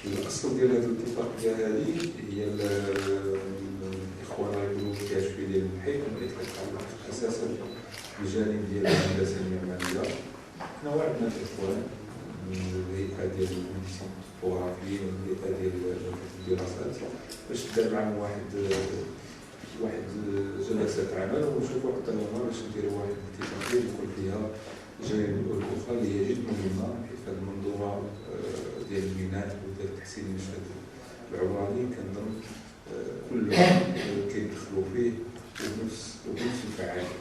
الأصل ديال هذه الاتفاقية هذه هي الإخوان غيقولوا كاشفي ديال المحيط اللي كتعلق أساسا بالجانب ديال الهندسة المعمارية. حنا وعدنا الإخوان الهيئة ديال المهندسين الطبوغرافيين والهيئة ديال الدراسات باش دار معهم واحد جلسات عمل ونشوفوا حتى هما باش نديروا واحد الاتفاقية يكون فيها الجانب الأخرى اللي هي جد مهمة حيت هذه المنظومة ديال البناء وديال تحسين المشهد العمراني كنظن كلهم كيدخلوا فيه وبنفس الفعالية.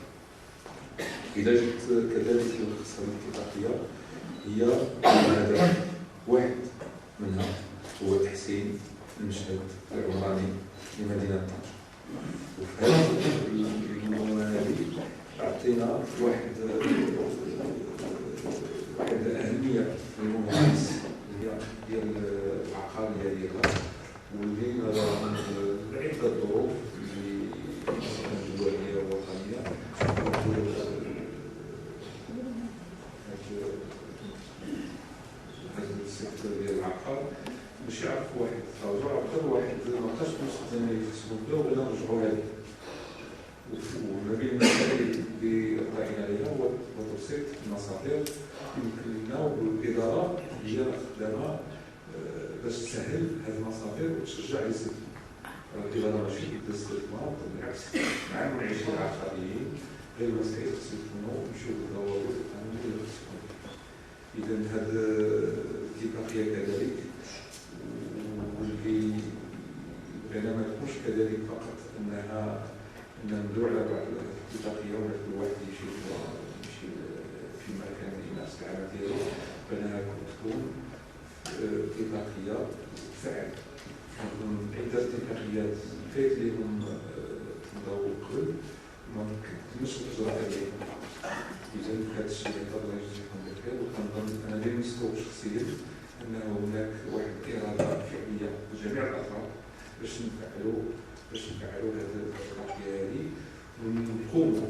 إذا جبت كذلك الخصائص الاتفاقية هي هدف واحد منها هو تحسين المشهد العمراني لمدينة طنجة. وفي هذه المنظومة هذه أعطينا واحد الأهمية للممارس ديال العقارية ديالها واللي عدة ظروف اللي دولية ووطنية هذا السيكتور ديال العقار باش يعرفوا واحد التراجع أكثر واحد مابقاش نفس الزمن يحسبوا بها ولا نرجعوا لها. وما بين المسائل اللي طرحنا عليها هو توسيط المصادر يمكن لنا والإدارة هي خدامة باش تسهل هذه المصادر وتشجع الاستثمار. الإدارة ماشي ضد الاستثمار بالعكس مع المنعشين العقاريين غير المسائل خصو يكونوا يمشيو بالضوابط القانونية اللي خصو يكون. إذا هذه الاتفاقية كذلك واللي بغينا ما تكونش كذلك فقط أنها ندور على بعض الاتفاقية ولا كل واحد يمشي في مكان يناسب العمل ديالو بأنها تكون اتفاقية فعل. كنظن عدة اتفاقيات فات لهم تمضاو قبل ما كنتمش الإجراء عليهم. إذا هذا الشيء الله يجزيكم بخير وكنظن أنا ديما مستوى شخصيا أنه هناك واحد الإرادة فعلية لجميع الأطراف باش نفعلوا هذه الاتفاقية هذه ونقوموا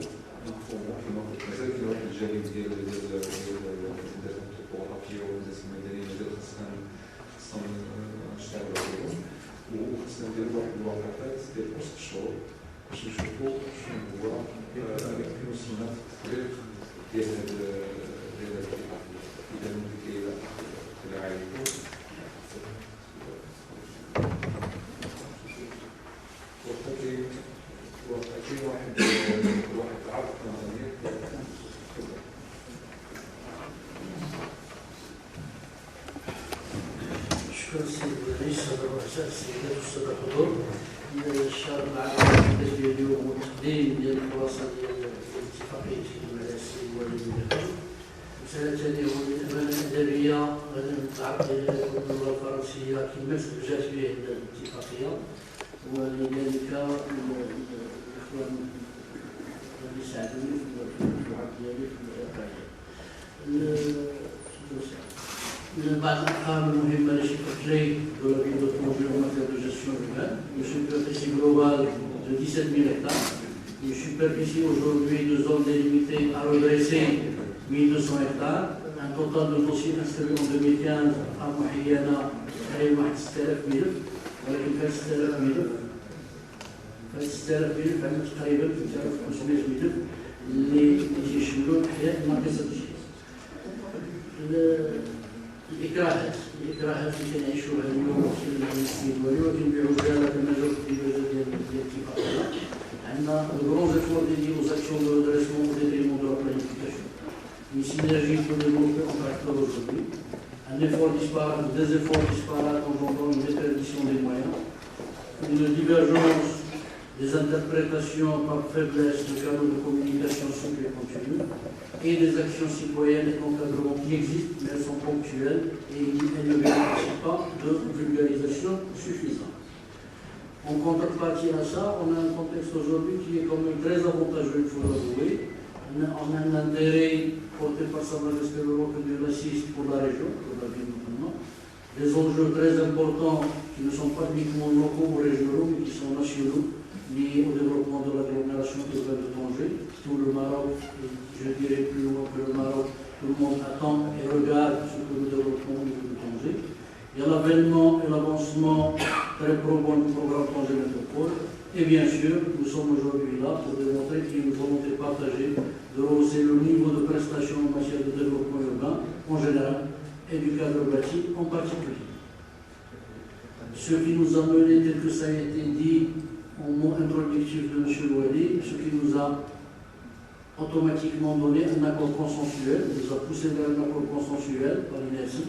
كما قلت مازال كاين واحد الجانب ديال الهندسة الطبوغرافية والهندسة المدنية مازال خصنا نشتغلوا عليهم وخصنا نديروا واحد الوقفات ديال وسط الشهور باش نشوفوا شنو هو يمكن وصلنا في التطبيق ديال هذه الاتفاقية. إذا ممكن إلى عليكم وقتي واحد عرض نظري. شكرا سيد الرئيس السادة الرؤساء السيدات والسادة الحضور. الشهر العام بالنسبة اليوم والتقديم ديال الخلاصة ديال اتفاقية مع السيد والد الملك. مسألة هذه هو الأمانة الأدبية نتعرض اللغة الفرنسية كما جات به الاتفاقية ولذلك الإخوان اللي ساعدوني في العرض ديالي في الإقرار. بعض الأرقام المهمة les chiffres clés de la ville de Tanger en matière de gestion urbaine. Une superficie globale de 17 000 hectares. Une superficie aujourd'hui de zones délimitées à redresser 1200 hectares. Un total de dossiers instruits en 2015 à Mouhiyana تقريبا 6000 ملف ولكن كان 6000 ملف. فهاد 6000 ملف عندنا تقريبا 3500 ملف اللي يشملوا الأحياء الناقصة الشيء. الإكراهات اللي كنعيشوها اليوم في الاستدوالي وكنبيعوا بعجالة كما جاوبت في الوجه ديال الاتفاقية. عندنا الغرون زيفور ديال لوزاكسيون دو ريدريسمون au détriment de la planification. Une synergie pour développer entre acteurs aujourd'hui. Un effort disparate, des efforts disparates engendrant une déperdition des moyens. Une divergence des interprétations par faiblesse de canaux de communication souples et continus. Et des actions citoyennes et d'encadrement qui existent, mais elles sont ponctuelles et elles ne bénéficient pas de vulgarisation suffisante. En contrepartie à ça, on a un contexte aujourd'hui qui est quand même très avantageux, il faut l'avouer. On a un intérêt porté par Sa Majesté le Roi de l'Assise pour la région, pour la ville notamment. Des enjeux très importants qui ne sont pas uniquement locaux ou régionaux, mais qui sont nationaux, liés au développement de l'agglomération urbaine de Tanger. Tout le Maroc, je dirais plus loin que le Maroc, tout le monde attend et regarde ce que nous développons au niveau de Tanger. Il y a l'avènement et l'avancement très probant du programme Tanger Métropole. Et bien sûr, nous sommes aujourd'hui là pour démontrer qu'il y a une volonté partagée de rehausser le niveau de prestations en matière de développement urbain en général et du cadre bâti en particulier. Ce qui nous a mené, tel que ça a été dit au mot introductif de M. Louali, ce qui nous a automatiquement donné un accord consensuel, nous a poussé vers un accord consensuel par l'inertie,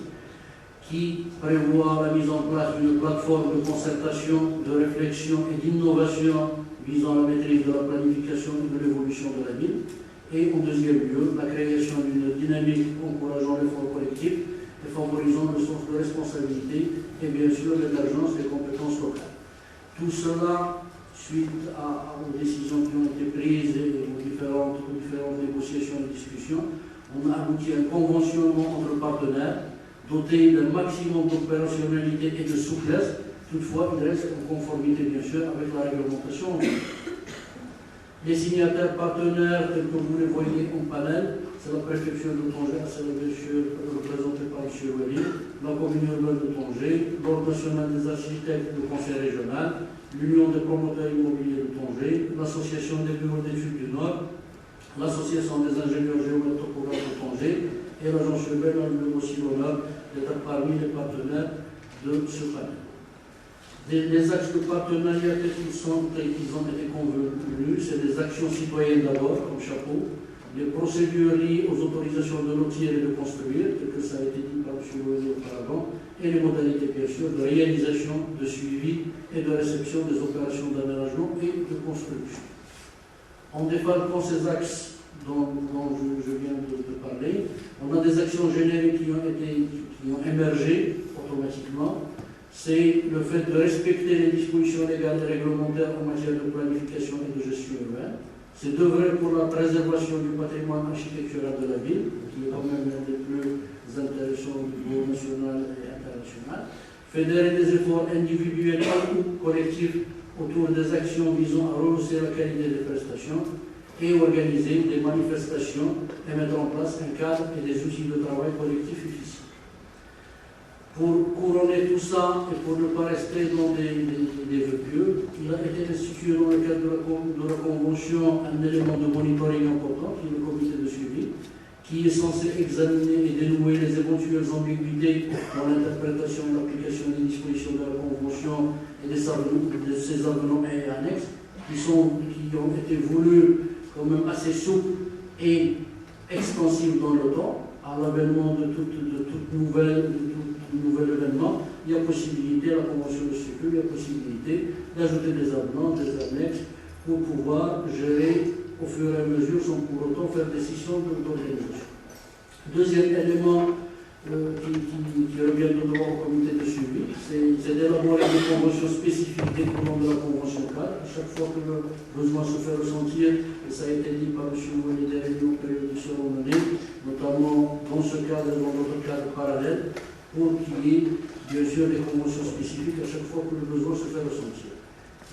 qui prévoit la mise en place d'une plateforme de concertation, de réflexion et d'innovation visant la maîtrise de la planification et de l'évolution de la ville. Et en deuxième lieu, la création d'une dynamique encourageant l'effort collectif et favorisant le sens de responsabilité et bien sûr l'émergence des compétences locales. Tout cela, suite aux décisions qui ont été prises et aux différentes négociations et discussions, on a abouti à un conventionnement entre partenaires doté d'un maximum d'opérationnalité et de souplesse. Toutefois, il reste en conformité bien sûr avec la réglementation. Les signataires partenaires, tels que vous les voyez en panel, c'est la préfecture de Tanger, c'est bien sûr représentée par M. Weli, la commune urbaine de Tanger, l'Ordre national des architectes, le conseil régional, l'Union des promoteurs immobiliers de Tanger, l'Association des bureaux d'études du Nord, l'Association des ingénieurs géomètres topographes de Tanger et l'Agence urbaine a eu aussi l'honneur d'être parmi les partenaires de ce panel. Les axes de partenariat qu'ils ont été convenus, c'est des actions citoyennes d'abord, comme chapeau, les procédures liées aux autorisations de lotir et de construire, tel que ça a été dit par M. Loisy auparavant, et les modalités, bien sûr, de réalisation, de suivi et de réception des opérations d'aménagement et de construction. En défalquant ces axes dont je viens de parler, on a des actions génériques qui ont émergé automatiquement. C'est le fait de respecter les dispositions légales et réglementaires en matière de planification et de gestion urbaine. C'est d'œuvrer pour la préservation du patrimoine architectural de la ville, qui est quand même l'un des plus intéressants au niveau national et international. Fédérer des efforts individuels ou collectifs autour des actions visant à rehausser la qualité des prestations et organiser des manifestations et mettre en place un cadre et des outils de travail collectif efficients. Pour couronner tout ça et pour ne pas rester dans des vœux pieux, il a été institué dans le cadre de la Convention un élément de monitoring important, qui est le comité de suivi, qui est censé examiner et dénouer les éventuelles ambiguïtés dans l'interprétation et l'application des dispositions de la Convention et de ses avenants et annexes, qui ont été voulus quand même assez souples et extensibles dans le temps, à l'avènement de tout nouvel événement. Il y a possibilité, à la Convention de sécurité, il y a possibilité d'ajouter des avenants, des annexes, pour pouvoir gérer au fur et à mesure, sans pour autant faire décision d'organisation. Deuxième élément qui revient de droit au comité de suivi, c'est d'élaborer des conventions spécifiques découlant de la convention cadre. À chaque fois que le besoin se fait ressentir, et ça a été dit par M. Mouani, des réunions périodiques seront menées, notamment dans ce cadre et dans d'autres cadres parallèles, pour qu'il y ait bien sûr des conventions spécifiques à chaque fois que le besoin se fait ressentir.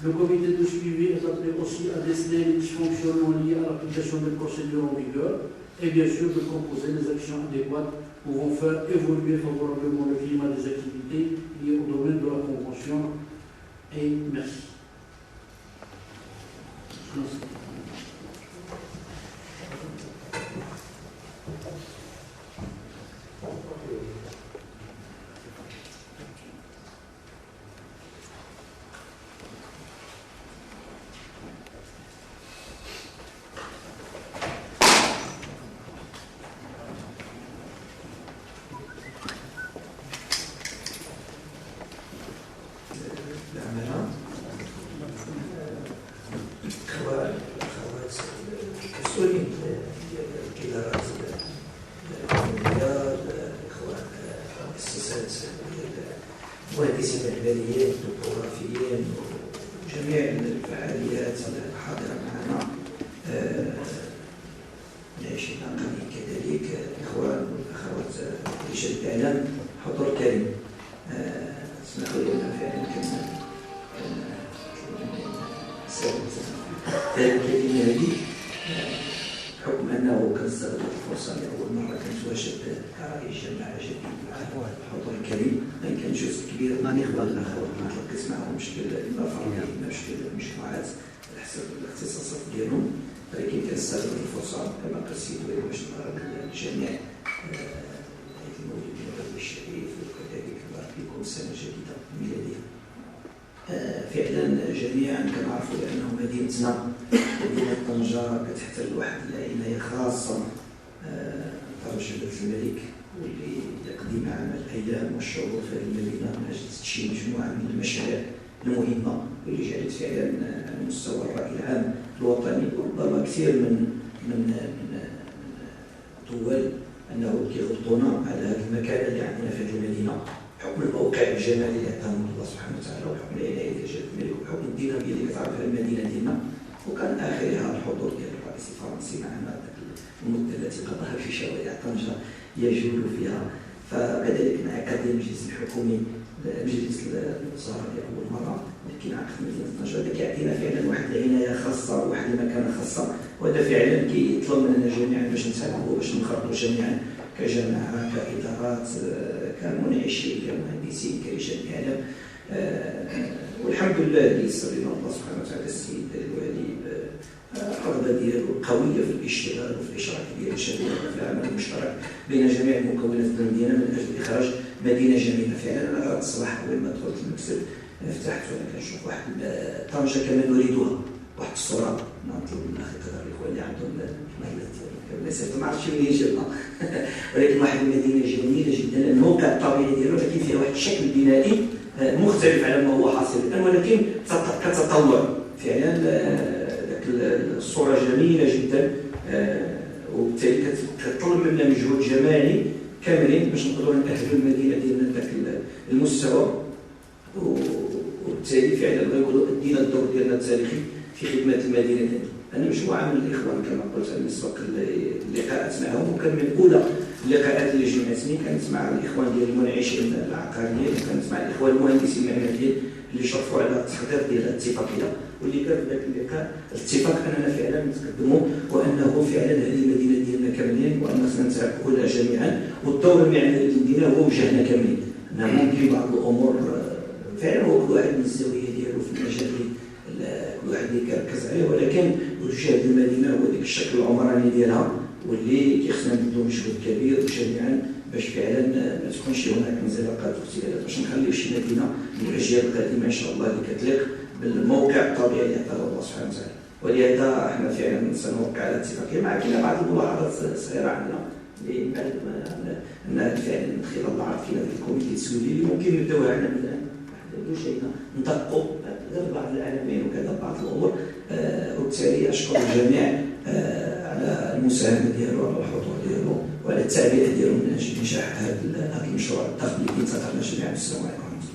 Le comité de suivi est appelé aussi à déceler les dysfonctionnements liés à l'application des procédures en vigueur et bien sûr de proposer des actions adéquates pouvant faire évoluer favorablement le climat des activités liées au domaine de la Convention. Et merci. مهندسين معماريين توبوغرافيين وجميع الفعاليات الحاضره معنا العشرين القانوني كذلك الاخوان والاخوات رجال الاعلام حضور كريم. اسمحوا لنا فعلا كما الكلمه هذه بحكم انه كنستغل الفرصه لاول مره كنتواجد كرئيس جماعه جديد مع الحضور الكريم. ولكن جزء كبير من الاخوان الاخوات ما تركز معهم بشكل اما فردي اما بشكل مجموعات على حسب الاختصاصات ديالهم، ولكن كنستغل الفرصه كما قال السيد ولي باش نبارك الجميع عيد المولد النبوي الشريف، وكذلك نبارك بكم سنه جديده ميلاديه. فعلا جميعا كنعرفوا بانه مدينتنا مدينه طنجه كتحتل واحد العنايه خاصه طرف جلاله الملك، واللي يقضي معنا الايام والشهور في هذه المدينه من اجل تدشين مجموعه من المشاريع المهمه واللي جعلت فعلا على مستوى الراي العام الوطني وربما كثير من الدول انه كيغضونا على هذا المكان اللي عندنا في هذه المدينه، بحكم الموقع الجمالي اللي عطانا الله سبحانه وتعالى، وبحكم العنايه ديال جلاله الملك، وبحكم الديناميه اللي كتعرفها المدينه ديالنا، وكان اخرها الحضور ديال الرئيس الفرنسي معنا المده التي قضاها في شوارع طنجه يجول فيها. فكذلك انعقد المجلس الحكومي مجلس الوزراء لاول مره اللي كينعقد في مدينه طنجه، هذا كيعطينا فعلا واحد العنايه خاصه وواحد المكانه خاصه، وهذا فعلا كيطلب مننا جميعا باش نساعدوا باش نخرجوا جميعا كجماعه كادارات كمنعشين كمهندسين كرجال اعلام. والحمد لله اللي يسر لنا الله سبحانه وتعالى السيد الوالي الرغبه ديالو القويه في الاشتغال وفي الاشراك ديال الشباب في العمل المشترك بين جميع المكونات ديال المدينه من اجل اخراج مدينه جميله. فعلا انا غير الصباح اول ما دخلت المكتب فتحت وانا كنشوف واحد طنجه كما نريدها، واحد الصوره نطلب من اخي قدر الاخوان اللي عندهم المسافه ما عرفتش منين جبنا ولكن واحد المدينه جميله جدا، الموقع الطبيعي ديالو لكن فيها واحد الشكل بنائي مختلف على ما هو حاصل الان، ولكن كتطور فعلا. ذاك الصوره جميله جدا، وبالتالي كتطلب منا مجهود جمالي كاملين باش نقدروا نأهلوا المدينه ديالنا لذاك المستوى، وبالتالي فعلا غيكونوا ادينا الدور ديالنا التاريخي في خدمه المدينه ديالنا. انا مجموعه من الاخوان كما قلت انا سبق اللقاءات معهم، وكان من اولى اللقاءات اللي جمعتني كانت مع الاخوان ديال المنعشين العقاريين، وكانت مع الاخوان المهندسين المعماريين اللي شرفوا على التحضير ديال الاتفاقيه، واللي كان في ذاك اللقاء الاتفاق اننا فعلا نتقدموا وانه فعلا هذه المدينه ديالنا كاملين وان خصنا نتعاونوا لها جميعا، والدور المعماري للمدينه هو وجهنا كاملين. ممكن بعض الامور فعلا هو كل واحد من الزاويه ديالو في المجال كل واحد اللي كيركز عليه، ولكن وجه المدينه هو ديك الشكل العمراني ديالها واللي كيخصنا نديروا مجهود كبير جميعا باش فعلا ما تكونش هناك انزلاقات واختلالات، باش نخليو شي مدينه للاجيال القادمه ان شاء الله اللي كتليق بالموقع الطبيعي اللي عطاه الله سبحانه وتعالى. ولهذا احنا فعلا سنوقع على اتفاقيه، مع كاين بعض الملاحظات الصغيره عندنا اللي ان فعلا من خلال العرض كاين هذا الكوميتي التسويقي اللي ممكن نبداوها عنا من الان، شيء ندقوا غير بعض العناوين وكذا بعض الامور. وبالتالي اشكر الجميع على المساهمه ديالو وعلى الحضور ديالو وعلى التعبئه ديالو من اجل انجاح هذا المشروع الضخم اللي كينتظرنا جميعا. السلام عليكم ورحمه الله.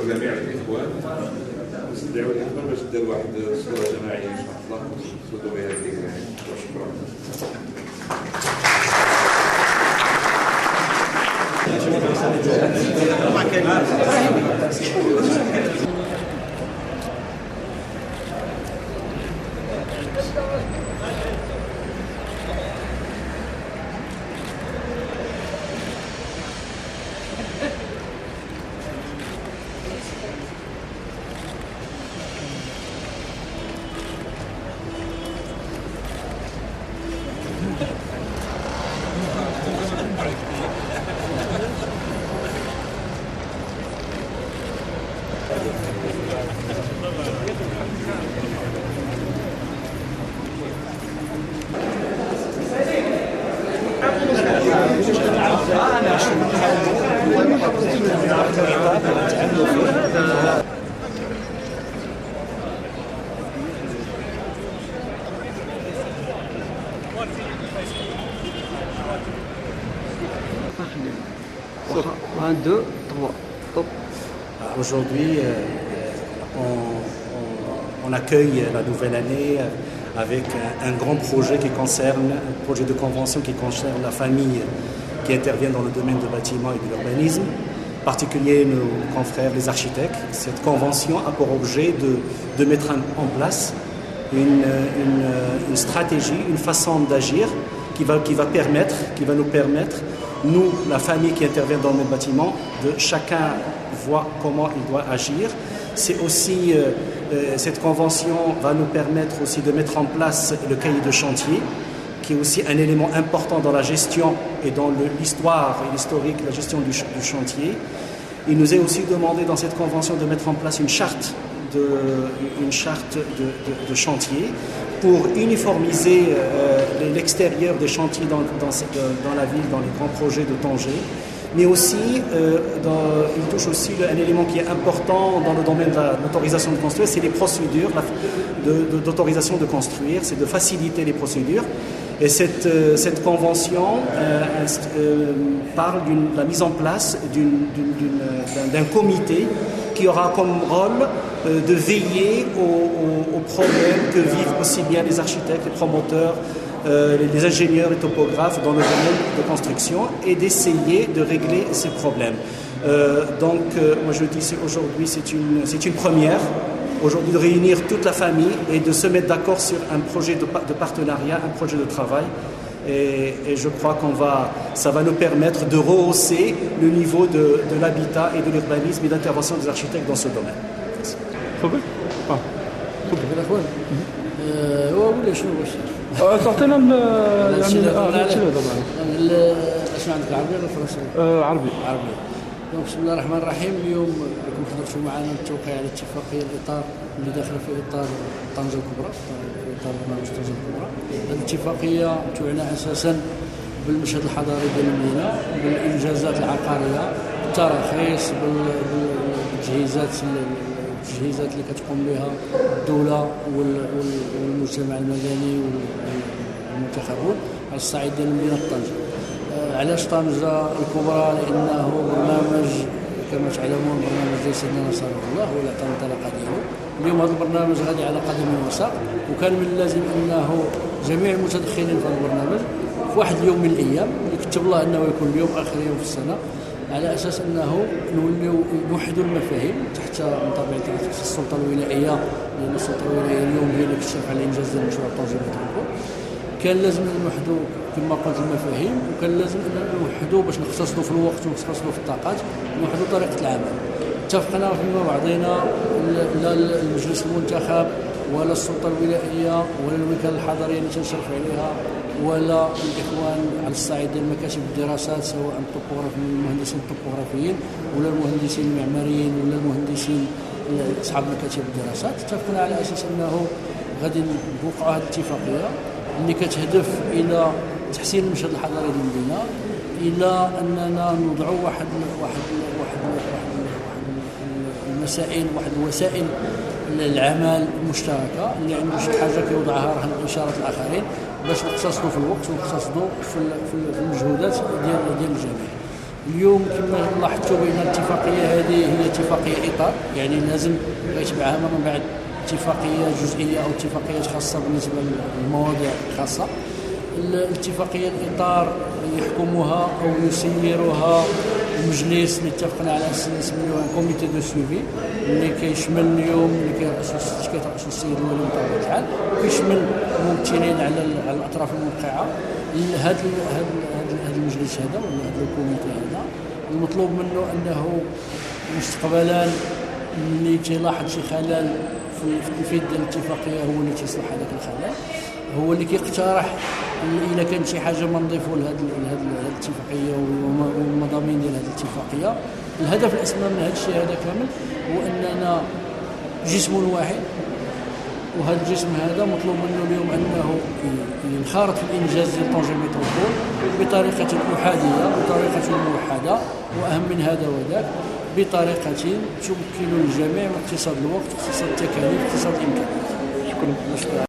جميع الاخوان ندعو الاخوان باش دير واحد صوره جماعيه ان شاء الله ونسودوا بها الذكرى. 1, 2, 3. Top. Aujourd'hui, on accueille la nouvelle année avec un grand projet un projet de convention qui concerne la famille qui intervient dans le domaine du bâtiment et de l'urbanisme, en particulier nos confrères les architectes. Cette convention a pour objet de mettre en place une stratégie, une façon d'agir qui va nous permettre, nous, la famille qui intervient dans le bâtiment, de chacun voir comment il doit agir. C'est aussi, cette convention va nous permettre aussi de mettre en place le cahier de chantier, qui est aussi un élément important dans la gestion et dans l'histoire et l'historique, la gestion du chantier. Il nous est aussi demandé dans cette convention de mettre en place une charte de chantier pour uniformiser l'extérieur des chantiers dans la ville, dans les grands projets de Tanger. Mais aussi, il touche aussi un élément qui est important dans le domaine de l'autorisation de construire, c'est les procédures d'autorisation de construire, c'est de faciliter les procédures. Et cette convention parle de la mise en place d'un comité qui aura comme rôle de veiller aux problèmes que vivent aussi bien les architectes, les promoteurs, les ingénieurs et topographes dans le domaine de construction et d'essayer de régler ces problèmes. Moi je dis aujourd'hui c'est une première, aujourd'hui de réunir toute la famille et de se mettre d'accord sur un projet de partenariat, un projet de travail. Et je crois ça va nous permettre de rehausser le niveau de l'habitat et de l'urbanisme et d'intervention des architectes dans ce domaine. تعطينا اسمع عندك عربي ولا فرنسي؟ عربي. بسم الله الرحمن الرحيم. اليوم راكم حضرتوا معنا التوقيع على اتفاقيه الاطار اللي داخله في اطار طنجه الكبرى، في اطار برنامج طنجه الكبرى. هذه الاتفاقيه تعنى اساسا بالمشهد الحضاري ديال المدينه، بالانجازات العقاريه، بالتراخيص، بالتجهيزات اللي كتقوم بها الدوله والمجتمع المدني والمنتخبون على الصعيد ديال مدينه طنجه. علاش طنجه الكبرى؟ لانه برنامج كما تعلمون برنامج ديال سيدنا نصره الله هو اللي عطى الانطلاقه ديالو. اليوم هذا البرنامج غادي على قدم وساق، وكان من اللازم انه جميع المتدخلين في هذا البرنامج في واحد اليوم من الايام اللي كتب الله انه يكون اليوم اخر يوم في السنه، على اساس انه نوليو نوحدوا المفاهيم تحت طبيعه السلطه الولائيه، لان السلطه الولائيه اليوم هي اللي كتشرف على الانجاز ديال مشروع طنجه متروبول. كان لازم نوحدوا كما قلت المفاهيم، وكان لازم نوحدوا باش نختصروا في الوقت ونختصروا في الطاقات، نوحدوا طريقه العمل. اتفقنا فيما بعضنا، لا المجلس المنتخب ولا السلطه الولائيه ولا الوكاله الحضريه اللي تنشرف عليها ولا الاخوان على الصعيد ديال مكاتب الدراسات، سواء المهندسين الطوبوغرافيين ولا المهندسين المعماريين ولا المهندسين اصحاب مكاتب الدراسات، اتفقنا على اساس انه غادي نوقعوا هذه الاتفاقيه اللي كتهدف الى تحسين المشهد الحضاري للمدينه، الى اننا نوضعوا واحد المسائل، واحد الوسائل العمل المشتركه اللي عنده شي حاجه كيوضعها رهن اشاره الاخرين باش نقتصدوا في الوقت ونقتصدوا في المجهودات ديال الجميع. اليوم كما لاحظتوا بان الاتفاقيه هذه هي اتفاقيه اطار، يعني لازم يتبعها من بعد اتفاقيه جزئيه او اتفاقيات خاصه بالنسبه للمواضيع الخاصه. الاتفاقيه الاطار يحكمها او يسيرها المجلس اللي اتفقنا على اساس نسميوه كوميتي دو سويفي، اللي كيشمل اليوم اللي كيرأسو السيد الولي بطبيعه الحال، وكيشمل ممثلين على الاطراف الموقعه. هذا المجلس هذا ولا هذا الكوميتي هذا المطلوب منه انه مستقبلا اللي تيلاحظ شي خلل في التنفيذ ديال الاتفاقيه هو اللي تيصلح هذاك الخلل، هو اللي كيقترح الا كان شي حاجه ما نضيفوا لهذه الاتفاقيه والمضامين ديال هذه الاتفاقيه. الهدف الاسمى من هذا الشيء هذا كامل هو اننا جسم واحد، وهذا الجسم هذا مطلوب منه اليوم انه ينخرط في الانجاز ديال طنجه متروبول بطريقه احاديه، بطريقه موحده، واهم من هذا وذاك بطريقه تمكن الجميع من اقتصاد الوقت، اقتصاد التكاليف، اقتصاد الامكانيات. شكرا.